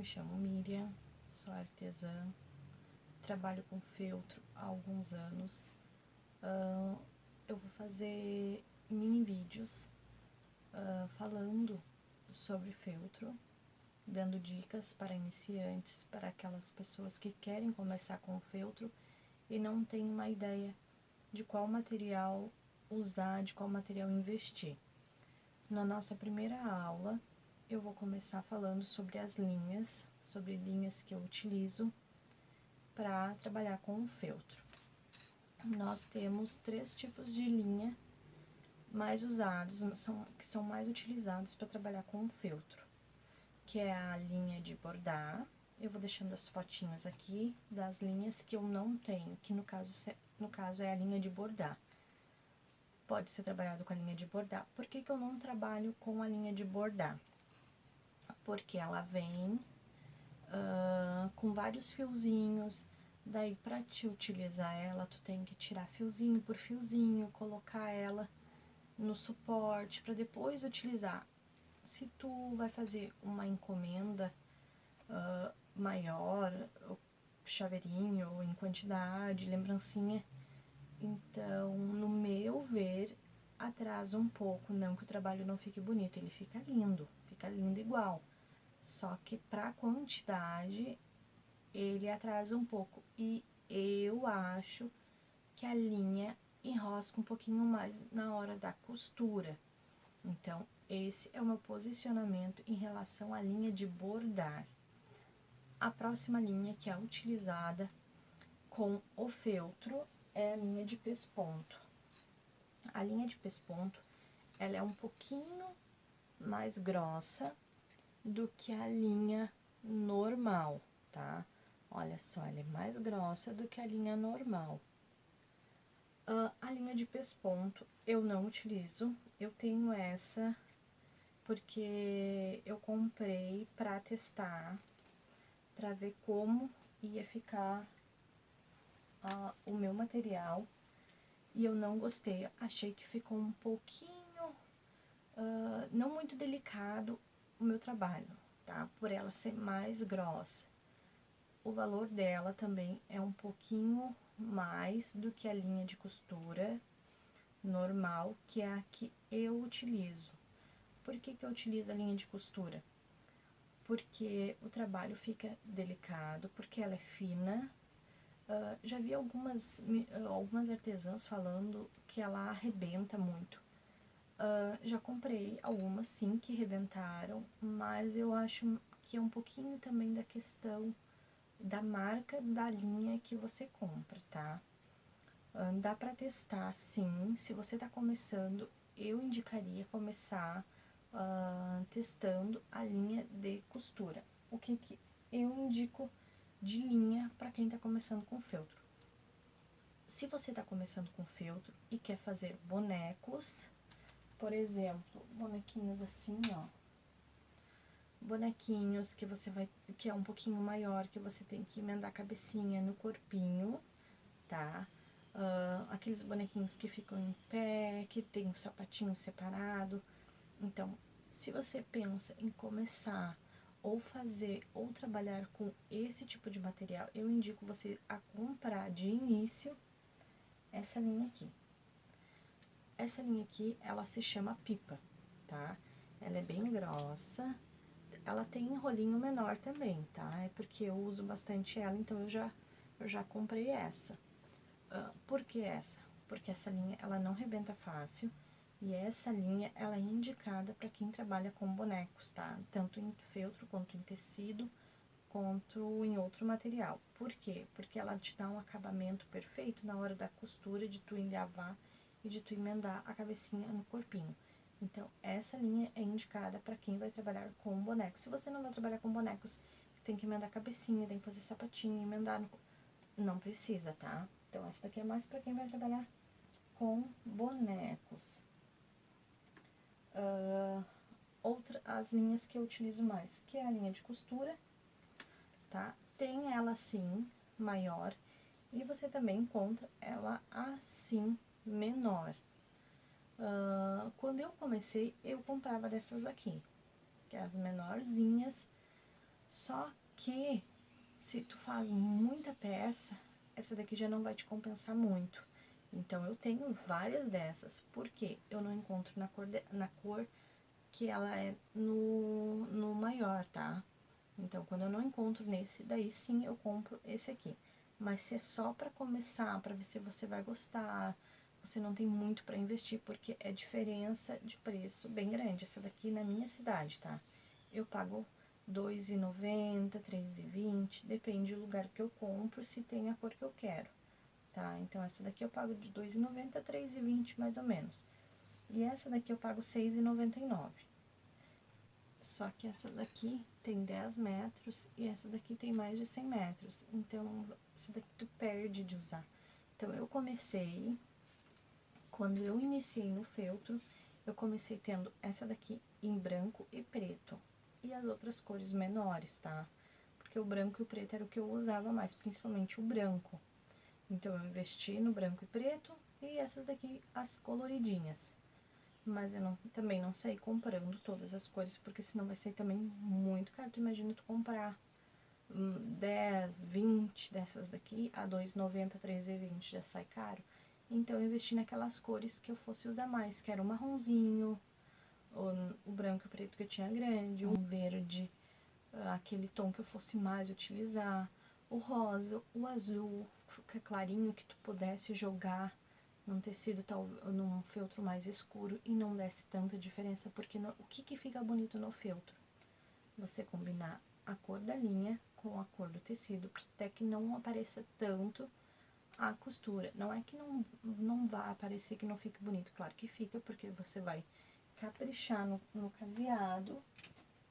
me chamo Miriam, sou artesã, trabalho com feltro há alguns anos. Eu vou fazer mini vídeos falando sobre feltro, dando dicas para iniciantes, para aquelas pessoas que querem começar com feltro e não têm uma ideia de qual material usar, de qual material investir. Na nossa primeira aula, eu vou começar falando sobre as linhas, sobre linhas que eu utilizo para trabalhar com o feltro. Nós temos 3 tipos de linha mais usados, que são mais utilizados para trabalhar com o feltro, que é a linha de bordar. Eu vou deixando as fotinhos aqui das linhas que eu não tenho, que no caso é a linha de bordar. Pode ser trabalhado com a linha de bordar. Por que eu não trabalho com a linha de bordar? Porque ela vem com vários fiozinhos, daí pra te utilizar ela, tu tem que tirar fiozinho por fiozinho, colocar ela no suporte para depois utilizar. Se tu vai fazer uma encomenda maior, chaveirinho em quantidade, lembrancinha, então, no meu ver, atrasa um pouco, não que o trabalho não fique bonito, ele fica lindo igual. Só que pra quantidade, ele atrasa um pouco. E eu acho que a linha enrosca um pouquinho mais na hora da costura. Então, esse é o meu posicionamento em relação à linha de bordar. A próxima linha que é utilizada com o feltro é a linha de pesponto. A linha de pesponto, ela é um pouquinho mais grossa do que a linha normal, tá? Olha só, ela é mais grossa do que a linha normal. A linha de pesponto eu não utilizo, eu tenho essa porque eu comprei pra testar, pra ver como ia ficar o meu material, e eu não gostei, achei que ficou um pouquinho, não muito delicado o meu trabalho, tá? Por ela ser mais grossa. O valor dela também é um pouquinho mais do que a linha de costura normal, que é a que eu utilizo. Por que eu utilizo a linha de costura? Porque o trabalho fica delicado, porque ela é fina. Já vi algumas artesãs falando que ela arrebenta muito. Já comprei algumas sim que arrebentaram, mas eu acho que é um pouquinho também da questão da marca da linha que você compra, tá? Dá pra testar sim, se você tá começando, eu indicaria começar testando a linha de costura. O que eu indico de linha para quem tá começando com feltro? Se você tá começando com feltro e quer fazer bonecos, por exemplo, bonequinhos assim, ó. Bonequinhos que é um pouquinho maior, que você tem que emendar a cabecinha no corpinho, tá? Aqueles bonequinhos que ficam em pé, que tem um sapatinho separado. Então, se você pensa em começar ou fazer ou trabalhar com esse tipo de material, eu indico você a comprar de início essa linha aqui. Essa linha aqui, ela se chama pipa, tá? Ela é bem grossa, ela tem rolinho menor também, tá? É porque eu uso bastante ela, então eu já comprei essa. Por que essa? Porque essa linha, ela não rebenta fácil, e essa linha, ela é indicada para quem trabalha com bonecos, tá? Tanto em feltro, quanto em tecido, quanto em outro material. Por quê? Porque ela te dá um acabamento perfeito na hora da costura, de tu engavar e de tu emendar a cabecinha no corpinho. Então, essa linha é indicada para quem vai trabalhar com bonecos. Se você não vai trabalhar com bonecos, tem que emendar a cabecinha, tem que fazer sapatinho, emendar no... Não precisa, tá? Então, essa daqui é mais para quem vai trabalhar com bonecos. As linhas que eu utilizo mais, que é a linha de costura, tá? Tem ela assim, maior, e você também encontra ela assim, menor. Quando eu comecei, eu comprava dessas aqui, que é as menorzinhas, Só que, se tu faz muita peça, essa daqui já não vai te compensar muito. Então, eu tenho várias dessas, porque eu não encontro na cor que ela é no maior, tá? Então, quando eu não encontro nesse, daí sim eu compro esse aqui. Mas se é só pra começar, pra ver se você vai gostar, você não tem muito pra investir, porque é diferença de preço bem grande. Essa daqui na minha cidade, tá? Eu pago R$2,90, R$3,20, depende do lugar que eu compro, se tem a cor que eu quero, tá? Então, essa daqui eu pago de R$2,90 a R$3,20, mais ou menos. E essa daqui eu pago R$6,99. Só que essa daqui tem 10 metros e essa daqui tem mais de 100 metros. Então, essa daqui tu perde de usar. Então, eu comecei, quando eu iniciei no feltro, eu comecei tendo essa daqui em branco e preto. E as outras cores menores, tá? Porque o branco e o preto era o que eu usava mais, principalmente o branco. Então, eu investi no branco e preto e essas daqui, as coloridinhas. Mas eu também não saí comprando todas as cores, porque senão vai ser também muito caro. Tu imagina tu comprar 10, 20 dessas daqui a R$2,90, R$3,20, já sai caro. Então, eu investi naquelas cores que eu fosse usar mais, que era o marronzinho, o branco e o preto que eu tinha grande, um verde, aquele tom que eu fosse mais utilizar, o rosa, o azul, clarinho, que tu pudesse jogar num tecido, num feltro mais escuro e não desse tanta diferença, porque o que fica bonito no feltro? Você combinar a cor da linha com a cor do tecido, até que não apareça tanto a costura. Não é que não vá aparecer que não fique bonito, claro que fica, porque você vai caprichar no caseado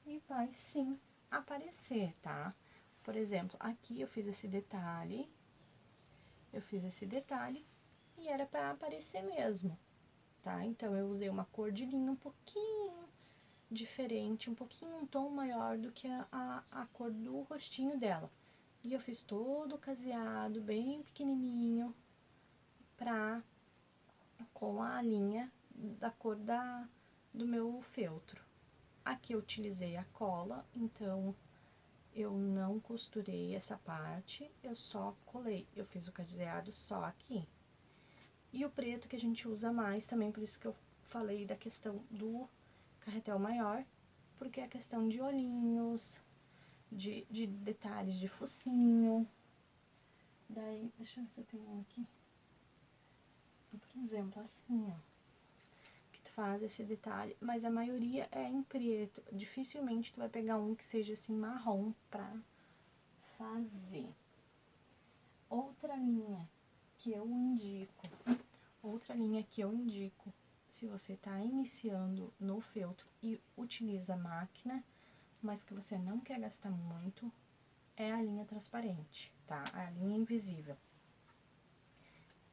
e vai sim aparecer, tá? Por exemplo, aqui eu fiz esse detalhe, e era pra aparecer mesmo, tá? Então, eu usei uma cor de linha um pouquinho diferente, um pouquinho, um tom maior do que a cor do rostinho dela. E eu fiz todo o caseado, bem pequenininho, com a linha da cor do meu feltro. Aqui eu utilizei a cola, então eu não costurei essa parte, eu só colei. Eu fiz o caseado só aqui. E o preto que a gente usa mais também, por isso que eu falei da questão do carretel maior, porque é a questão de olhinhos, de detalhes de focinho. Daí, deixa eu ver se eu tenho um aqui. Por exemplo, assim, ó. Que tu faz esse detalhe, mas a maioria é em preto. Dificilmente tu vai pegar um que seja assim marrom pra fazer. Outra linha que eu indico, se você tá iniciando no feltro e utiliza máquina, mas que você não quer gastar muito, é a linha transparente, tá? A linha invisível.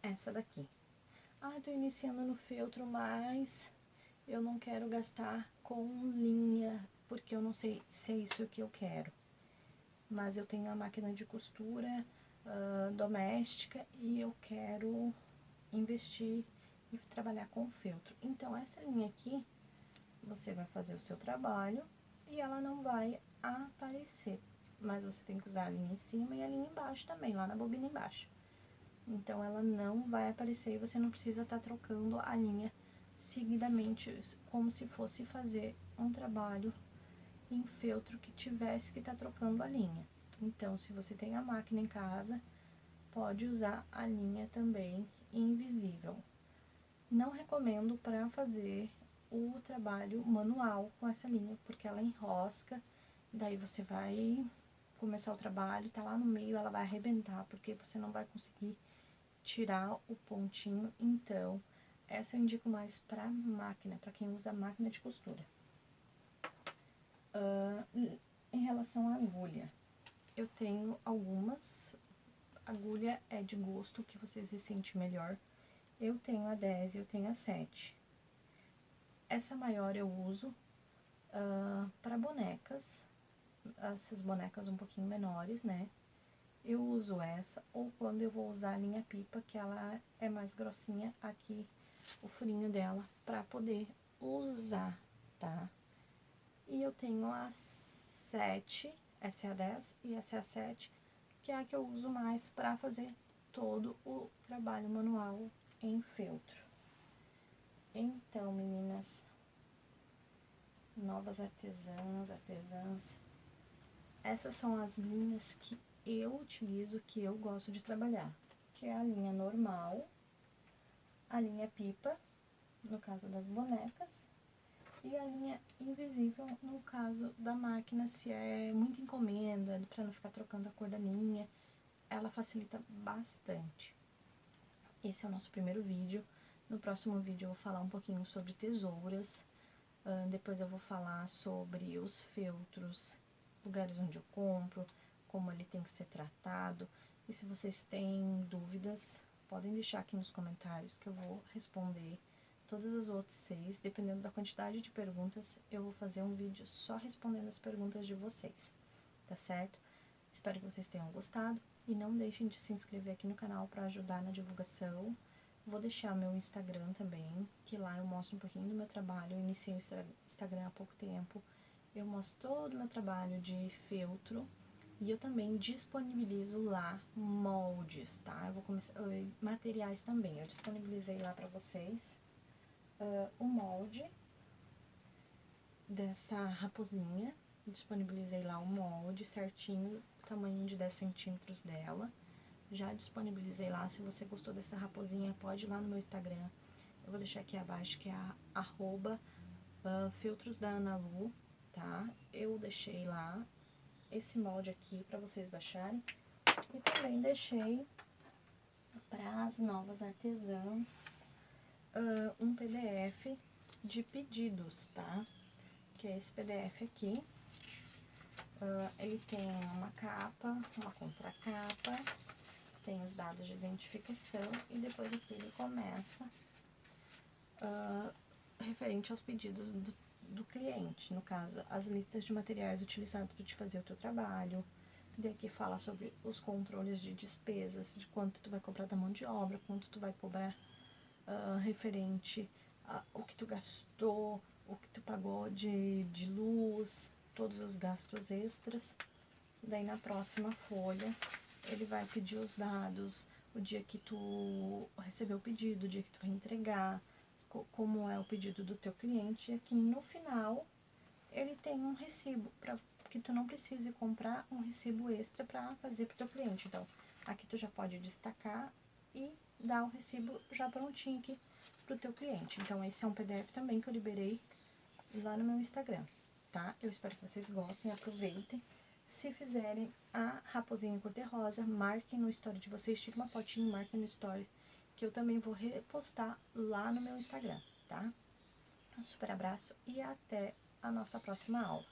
Essa daqui. Ah, tô iniciando no feltro, mas eu não quero gastar com linha, porque eu não sei se é isso que eu quero. Mas eu tenho a máquina de costura doméstica e eu quero investir e trabalhar com feltro. Então, essa linha aqui, você vai fazer o seu trabalho e ela não vai aparecer. Mas você tem que usar a linha em cima e a linha embaixo também, lá na bobina embaixo. Então, ela não vai aparecer e você não precisa estar trocando a linha seguidamente, como se fosse fazer um trabalho em feltro que tivesse que estar trocando a linha. Então, se você tem a máquina em casa, pode usar a linha também invisível. Não recomendo para fazer o trabalho manual com essa linha, porque ela enrosca, daí você vai começar o trabalho, tá lá no meio, ela vai arrebentar, porque você não vai conseguir tirar o pontinho. Então, essa eu indico mais pra máquina, pra quem usa máquina de costura. Em relação à agulha, eu tenho algumas. Agulha é de gosto, que você se sente melhor. Eu tenho a 10 e eu tenho a 7. Essa maior eu uso para bonecas, essas bonecas um pouquinho menores, né? Eu uso essa, ou quando eu vou usar a linha pipa, que ela é mais grossinha aqui, o furinho dela, pra poder usar, tá? E eu tenho a 7, SA10 e SA7, que é a que eu uso mais para fazer todo o trabalho manual em feltro. Então, meninas, novas artesãs, essas são as linhas que eu utilizo, que eu gosto de trabalhar, que é a linha normal, a linha pipa, no caso das bonecas, e a linha invisível, no caso da máquina, se é muita encomenda, para não ficar trocando a cor da linha, ela facilita bastante. Esse é o nosso primeiro vídeo. No próximo vídeo eu vou falar um pouquinho sobre tesouras, depois eu vou falar sobre os feltros, lugares onde eu compro, como ele tem que ser tratado. E se vocês têm dúvidas, podem deixar aqui nos comentários que eu vou responder todas as outras 6. Dependendo da quantidade de perguntas, eu vou fazer um vídeo só respondendo as perguntas de vocês, tá certo? Espero que vocês tenham gostado e não deixem de se inscrever aqui no canal para ajudar na divulgação. Vou deixar meu Instagram também, que lá eu mostro um pouquinho do meu trabalho. Eu iniciei o Instagram há pouco tempo. Eu mostro todo o meu trabalho de feltro e eu também disponibilizo lá moldes, tá? Eu vou começar materiais também. Eu disponibilizei lá para vocês o molde dessa raposinha. Disponibilizei lá o molde certinho, o tamanho de 10 centímetros dela. Já disponibilizei lá. Se você gostou dessa raposinha, pode ir lá no meu Instagram. Eu vou deixar aqui abaixo, que é @feltros da Ana Lu, tá? Eu deixei lá esse molde aqui pra vocês baixarem. E também deixei para as novas artesãs um PDF de pedidos, tá? Que é esse PDF aqui. Ele tem uma capa, uma contracapa, tem os dados de identificação e depois aqui ele começa referente aos pedidos do cliente, no caso, as listas de materiais utilizados para te fazer o teu trabalho. Daqui fala sobre os controles de despesas, de quanto tu vai cobrar da mão de obra, quanto tu vai cobrar referente ao que tu gastou, o que tu pagou de luz, todos os gastos extras. Daí na próxima folha ele vai pedir os dados, o dia que tu recebeu o pedido, o dia que tu vai entregar, como é o pedido do teu cliente. E aqui no final ele tem um recibo, para que tu não precise comprar um recibo extra para fazer pro teu cliente. Então aqui tu já pode destacar e dar o recibo já prontinho aqui pro teu cliente. Então esse é um PDF também que eu liberei lá no meu Instagram, tá? Eu espero que vocês gostem, aproveitem. Se fizerem a raposinha cor-de-rosa, marquem no story de vocês, tirem uma fotinho, marquem no story, que eu também vou repostar lá no meu Instagram, tá? Um super abraço e até a nossa próxima aula.